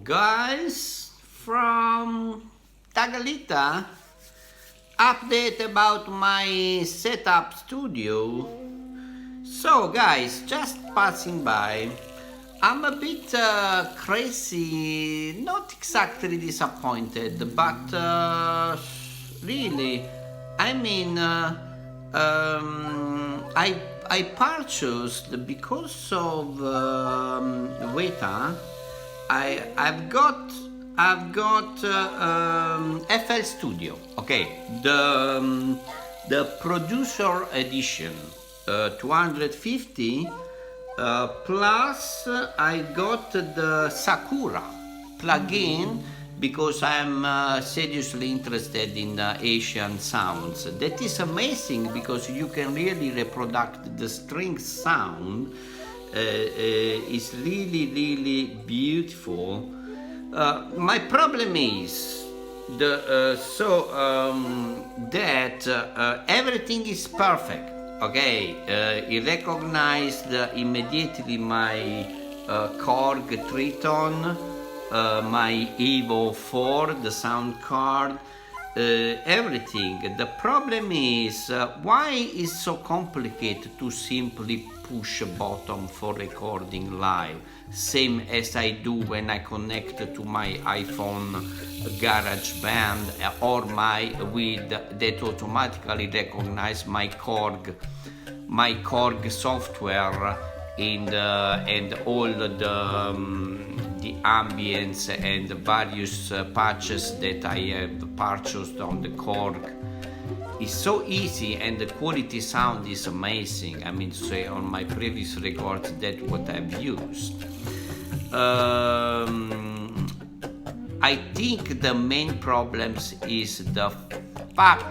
Guys from TAGALITA, update about my setup studio. So guys, just passing by, I'm a bit crazy, not exactly disappointed, but really, I mean, I purchased because of Weta. I've got FL Studio, okay, the producer edition, 250, plus I got the Sakura plugin because I'm seriously interested in Asian sounds. That is amazing because you can really reproduce the string sound. Is really beautiful. My problem is that everything is perfect. Okay, he recognized immediately my Korg Triton, my Evo 4, the sound card, everything. The problem is why is so complicated to simply push a button for recording live, same as I do when I connect to my iPhone GarageBand or that automatically recognize my Korg software and all the ambience and various patches that I have purchased on the Korg. It's so easy and the quality sound is amazing. I mean to say, on my previous records, that's what I've used. I think the main problems is the fuck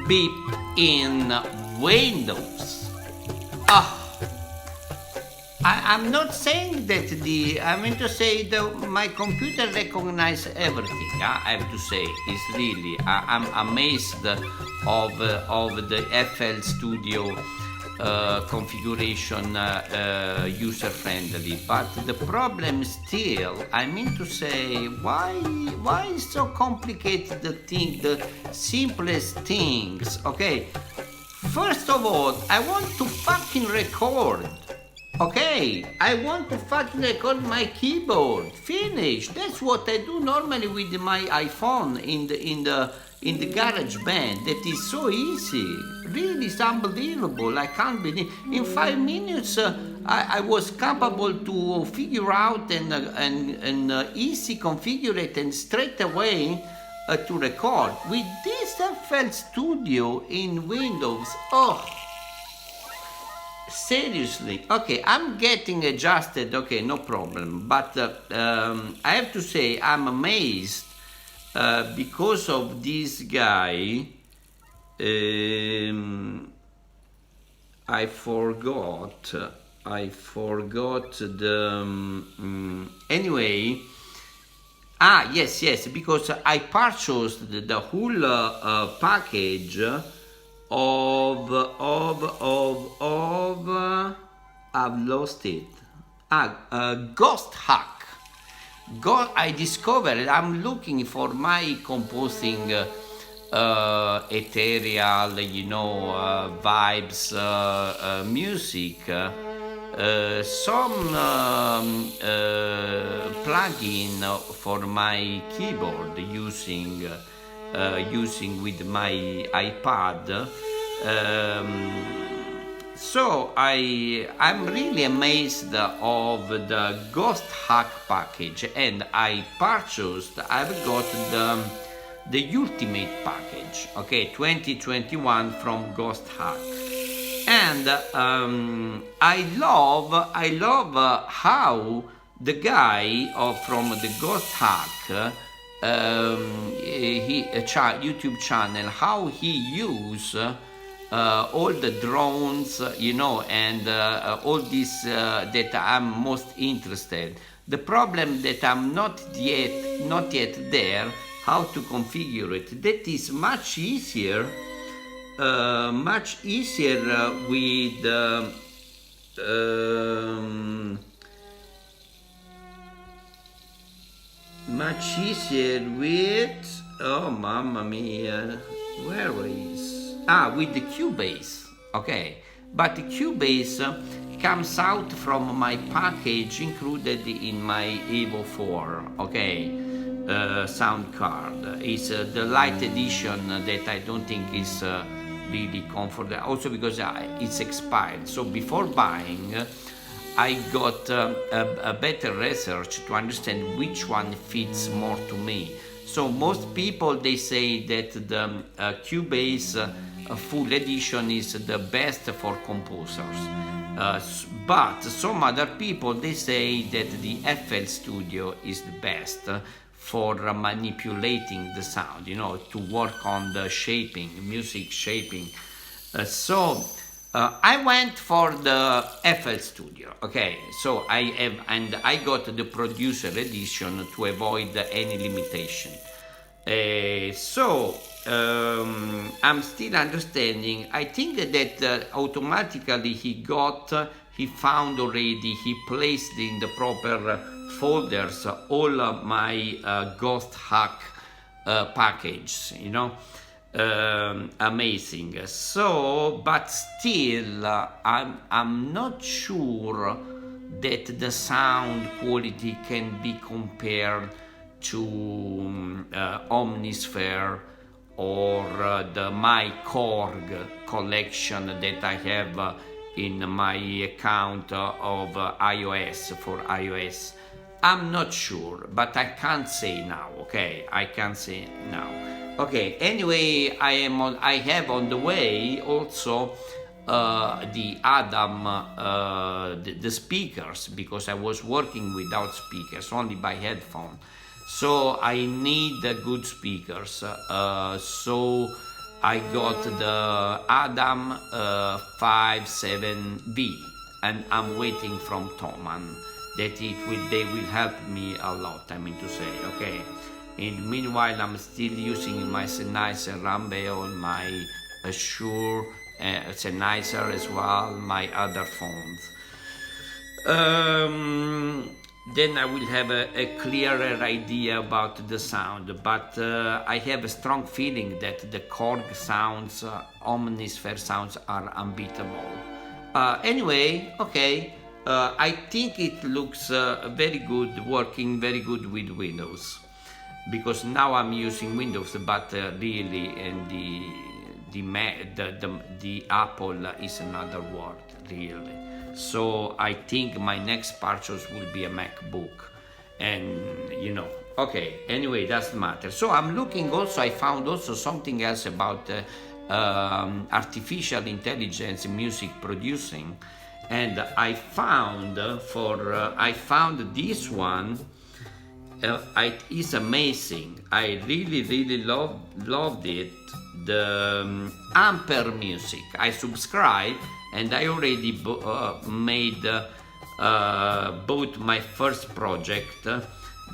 beep in Windows. I'm not saying that I mean to say my computer recognizes everything. I have to say, it's really, I'm amazed of the FL Studio configuration user friendly. But the problem still, I mean to say, why is so complicated the simplest things? Okay, first of all, I want to fucking record. Okay, I want to fucking record my keyboard. Finish. That's what I do normally with my iPhone in the GarageBand. That is so easy. Really, it's unbelievable. I can't believe. In 5 minutes, I was capable to figure out and easy configure it and straight away to record with this FL Studio in Windows. Oh. Seriously, okay, I'm getting adjusted, okay, no problem, but I have to say I'm amazed because of this guy. I forgot the anyway. Yes, because I purchased the whole package of I've lost it. Ghost Hack. I discovered, I'm looking for my composing ethereal, vibes music. Some plugin for my keyboard using with my iPad. So I'm really amazed of the Ghost Hack package, and I've got the ultimate package, okay, 2021 from Ghost Hack. And I love how the guy from the Ghost Hack YouTube channel, how he use all the drones, and all this that I'm most interested. The problem that I'm not yet there, how to configure it. That is much easier with much easier with, oh mamma mia, where is, with the Cubase, okay, but the Cubase comes out from my package included in my Evo 4, okay, sound card. It's the light edition that I don't think is really comfortable, also because it's expired. So before buying, I got a better research to understand which one fits more to me. So most people, they say that the Cubase full edition is the best for composers. But some other people, they say that the FL Studio is the best for manipulating the sound, you know, to work on the shaping, music shaping. I went for the FL Studio, okay, so I got the producer edition to avoid any limitation. I'm still understanding. I think that automatically he found already, he placed in the proper folders all my Ghost Hack packages, you know. Amazing. So, but still, I'm not sure that the sound quality can be compared to Omnisphere or my Korg collection that I have in my account of iOS for iOS. I'm not sure, but I can't say now. Okay, I can't say now. Okay. Anyway, I have on the way also the Adam, the speakers, because I was working without speakers, only by headphone. So I need good speakers. So I got the Adam 57B, and I'm waiting from Thomann that they will help me a lot. I mean to say, okay. And meanwhile, I'm still using my Sennheiser ambeo and my Shure Sennheiser as well, my other phones. Then I will have a clearer idea about the sound, but I have a strong feeling that the Korg sounds, Omnisphere sounds are unbeatable. Anyway, okay, I think it looks very good, working very good with Windows, because now I'm using Windows, but really, and the Apple is another world, really. So I think my next purchase will be a MacBook, and you know, okay, anyway, doesn't matter. So I'm looking also, I found also something else about artificial intelligence music producing, and I found this one. It is amazing. I really loved it. The Ampere Music. I subscribe, and I already bought my first project,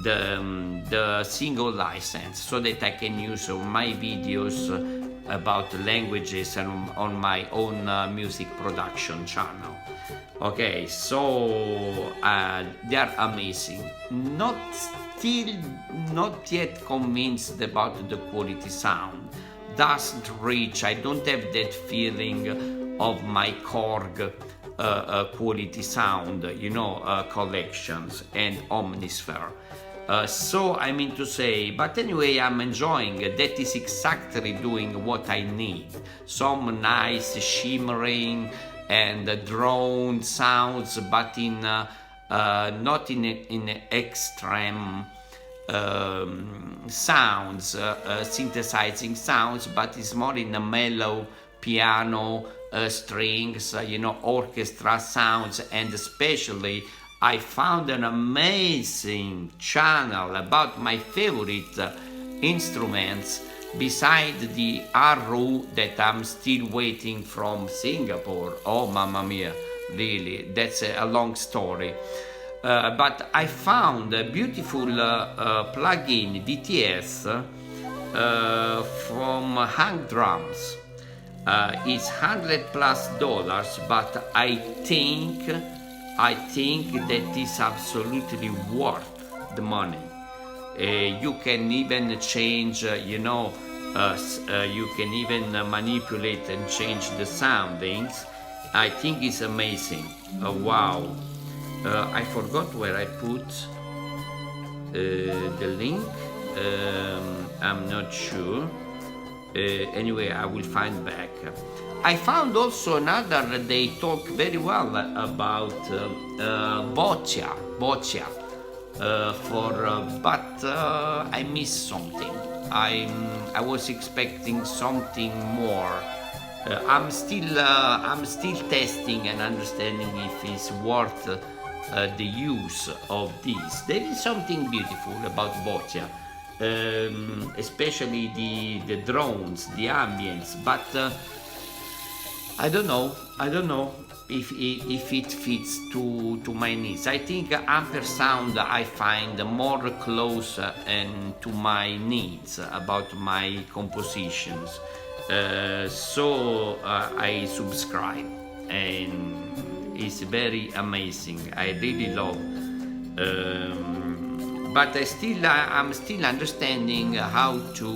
the single license, so that I can use my videos about languages and on my own music production channel. Okay, so they are amazing. Not yet convinced about the quality sound. Doesn't reach. I don't have that feeling of my Korg quality sound, you know, collections and Omnisphere. So I mean to say, but anyway, I'm enjoying. That is exactly doing what I need. Some nice shimmering and drone sounds, but in not in extreme sounds, synthesizing sounds, but it's more in a mellow piano, strings, you know, orchestra sounds. And especially I found an amazing channel about my favorite instruments beside the HeLLOOO that I'm still waiting from Singapore. Oh, mamma mia, really, that's a long story. But I found a beautiful plugin DTS from Hang Drums. It's $100+, but I think that is absolutely worth the money. You can even change, you know, you can even manipulate and change the soundings. I think it's amazing. Wow. I forgot where I put the link. I'm not sure. Anyway, I will find back. I found also another, they talk very well about boccia, but I missed something. I was expecting something more. I'm still testing and understanding if it's worth the use of this. There is something beautiful about boccia, especially the drones, the ambience, but I don't know if it fits to my needs. I think amper sound I find more close and to my needs about my compositions. So I subscribe, and it's very amazing. I really love. But I'm still understanding how to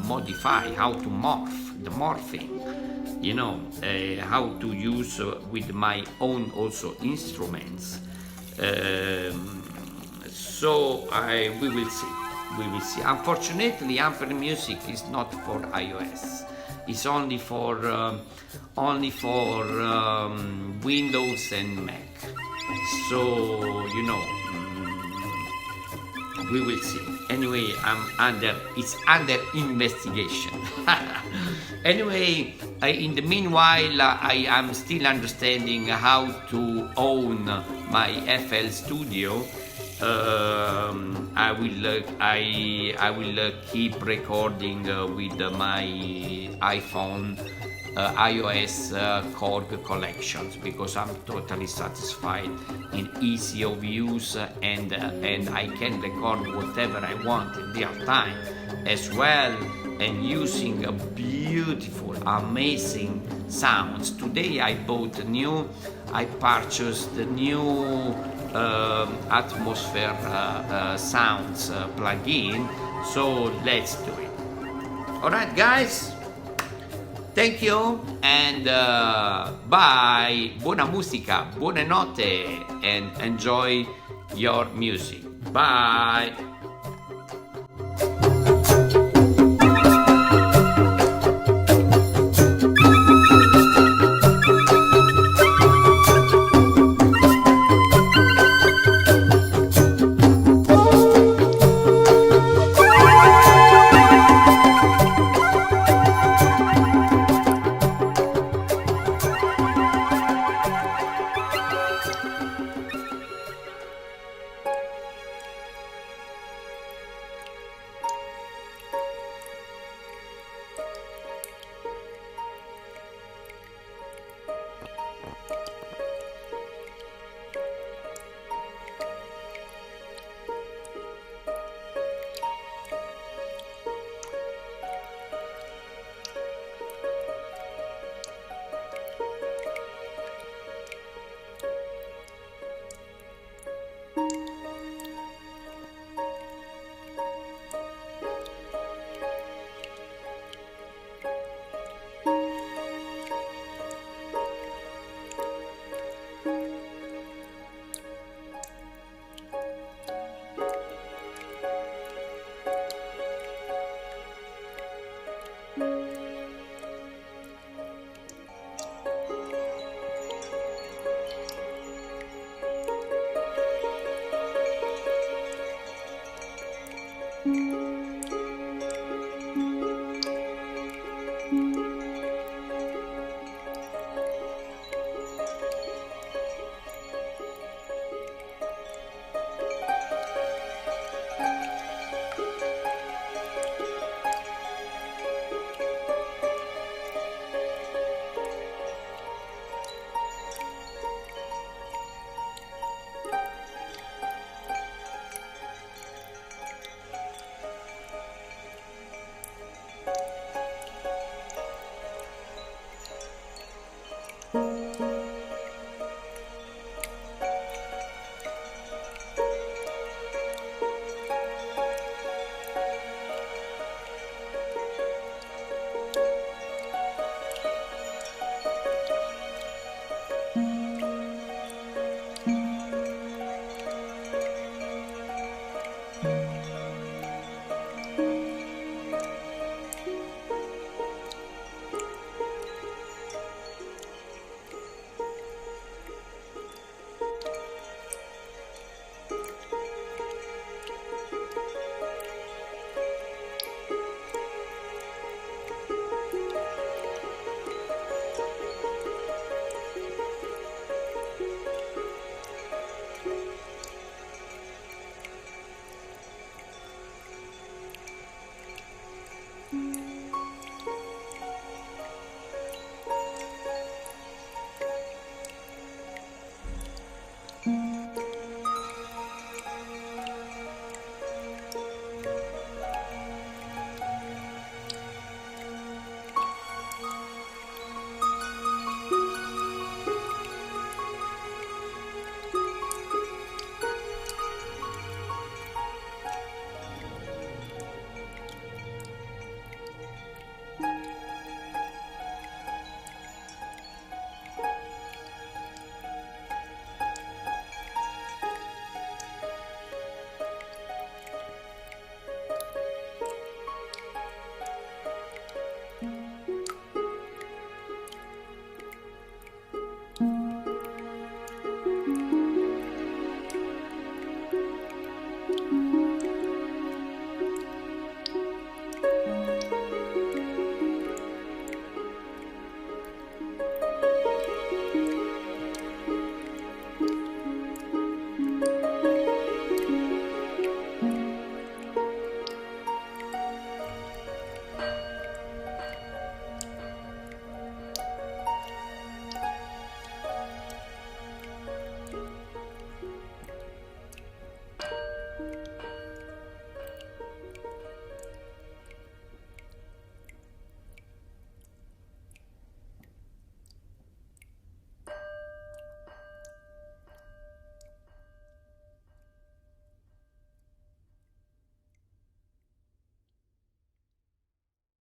modify, how to morph, the morphing, you know, how to use with my own also instruments. So we will see. Unfortunately, Amper Music is not for iOS. It's only for Windows and Mac. So you know, we will see. Anyway, it's under investigation. Anyway, in the meanwhile, I am still understanding how to own my FL Studio. I will keep recording with my iPhone iOS chord collections, because I'm totally satisfied in easy of use, and I can record whatever I want in real time as well, and using a beautiful, amazing sounds. Today I purchased the new atmosphere sounds plugin, so let's do it. Alright guys, thank you, and bye, buona musica, buonanotte, and enjoy your music. Bye.